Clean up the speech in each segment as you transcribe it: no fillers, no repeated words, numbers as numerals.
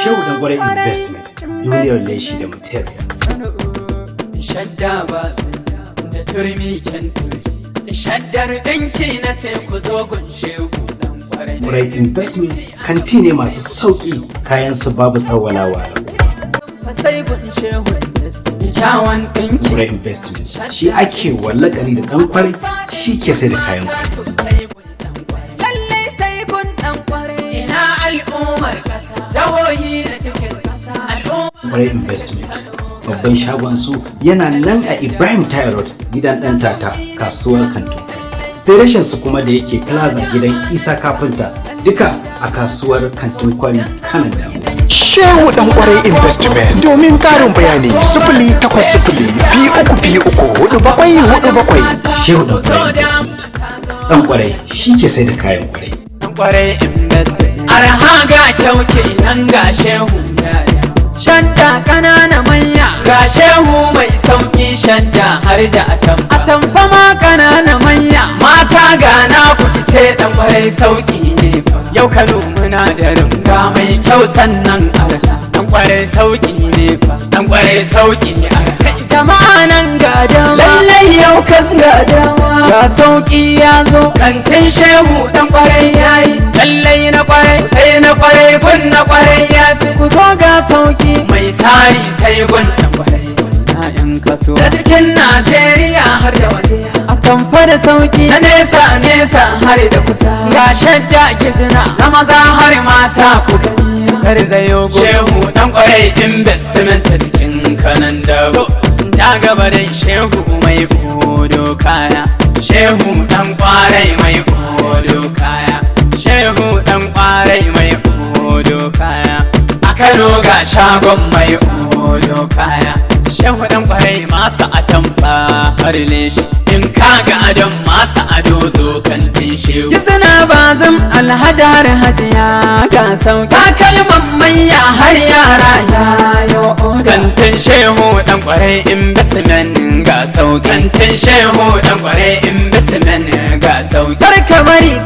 Shehu Dan Kwarai Investment, duniyar leshi da material. Shadda ba da turmi kyanti, shaddar ɗinki na teku zogon Shehu Dan Kwarai. Kwarai Investment kanti ne masu sauƙi, kayan su babu tsawalawa. Sai gun Shehu kyawun ɗinki. Kwarai Investment shi ake wallakari da Dan Kwarai, shi ke sai da kayan kwarai. Lallai sai gun Dan Kwarai. Ina al'ummar ƙasa, jawohi da cikin ƙasa. Kwarai Investment babban shagon su yana nan a Ibrahim Tayo Road, gidan ɗan tata, kasuwar Kantin. Sai rashin su kuma da yake Plaza gidan Isa Kafinta, duka a kasuwar Kantin Kwari kanan damu. Shehu Dan Kwarai Investment. Domin karin bayani 0802-324-747. Shehu Dan Kwarai Investment. Dan Kwarai shi ke sai da kayan kwarai. Dan Kwarai Investment. Arha ga kyauke nan ga Shehu yaya. Shadda ƙanana manya ga Shehu mai sauƙi, shadda har da atamfa ma ƙanana manya. Mata ga na ku kice Dan Kwarai sauƙi ne fa. Yau Kano muna da rumga mai kyau sannan arha. Dan Kwarai sauƙi ne fa. Dan Kwarai sauƙi arha. Jama'a nan ga dama, lallai yau kan ga dama. Ga sauƙi ya zo, kantin Shehu Dan Kwarai yayi. Lallai na kwarai sai na kwarai, gun na kwarai ya fi. Ku zo ga sauƙi mai tsari sai gun Dan Kwarai. Na'yan kaso da cikin Najeriya har da waje, a tamfa da sauƙi na nesa nesa har da kusa. Ga shadda gizina na maza har mata ku gani. Garzayo Shehu Dan Kwarai Investment ta cikin kanan dabo. Ta gaba da Shehu mai kodo kaya. Shehu Dan Kwarai mai kodo kaya. Shehu Dan Kwarai mai kodo kaya. A Kano ga shagon mai kodo kaya. Shehu Dan Kwarai masa atamfa har leshi. In ka ga adon masa ado zo kantin Shehu. Kisana bazum Alhaji har hajiya ga sauki. Takalman manya har yara yayo oda. Kantin Shehu Dan Kwarai Investment ga sauki. Kantin Shehu Dan Kwarai Investment ga sauki.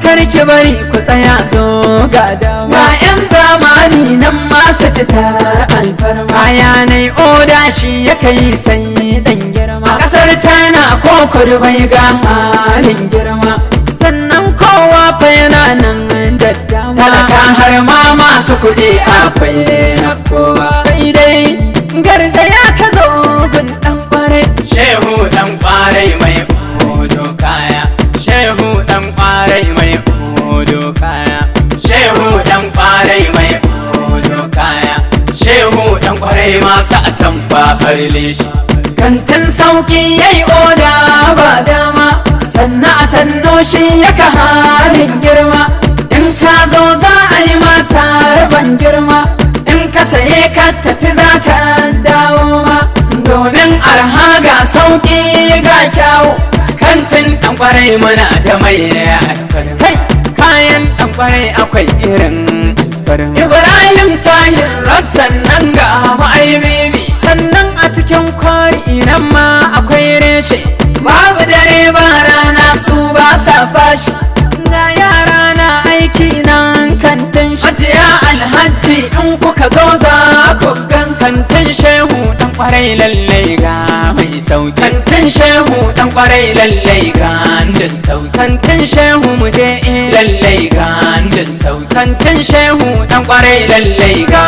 Karki bari ku tsaya zo ga dawa. Ga 'yan zamani nan masu fitar alfarma. Bayanai oda shi ya kai sai dan girma. A ƙasar China ko kudu bai ga halin girma. Sannan kowa fa yana nan da dama. Talaka har ma masu kuɗi akwai na kowa. Kai dai garzaya ka zo gun Dan Kwarai. Shehu Dan Kwarai mai kodo kaya. Shehu Dan Kwarai mai kodo kaya. Shehu Dan Kwarai mai kodo kaya. Shehu Dan Kwarai masu atamfa har leshi. Kantin sauƙi yayi oda ba dama, sannan a sanno shi yaka halin girma. In ka zo za a yi mata ban girma, in ka saye ka tafi za ka dawo ma. Domin arha ga sauƙi ga kyawu, kantin Dan Kwarai muna da mai kai. Kayan Dan Kwarai akwai irin Ibrahim Tahir Rock, sannan ga ma'aibibi. Sannan a cikin kwari nan ma akwai reshe. Babu dare ba rana su ba sa fashi. Ga yara na aiki nan kantin shi. Hajiya Alhaji in kuka zo za ku gan. Kantin Shehu Dan Kwarai lallai ga mai sauki. Kantin Shehu Dan Kwarai lallai ga din sauki. Kantin Shehu mu je lallai ga din sauki. Kantin Shehu Dan Kwarai lallai ga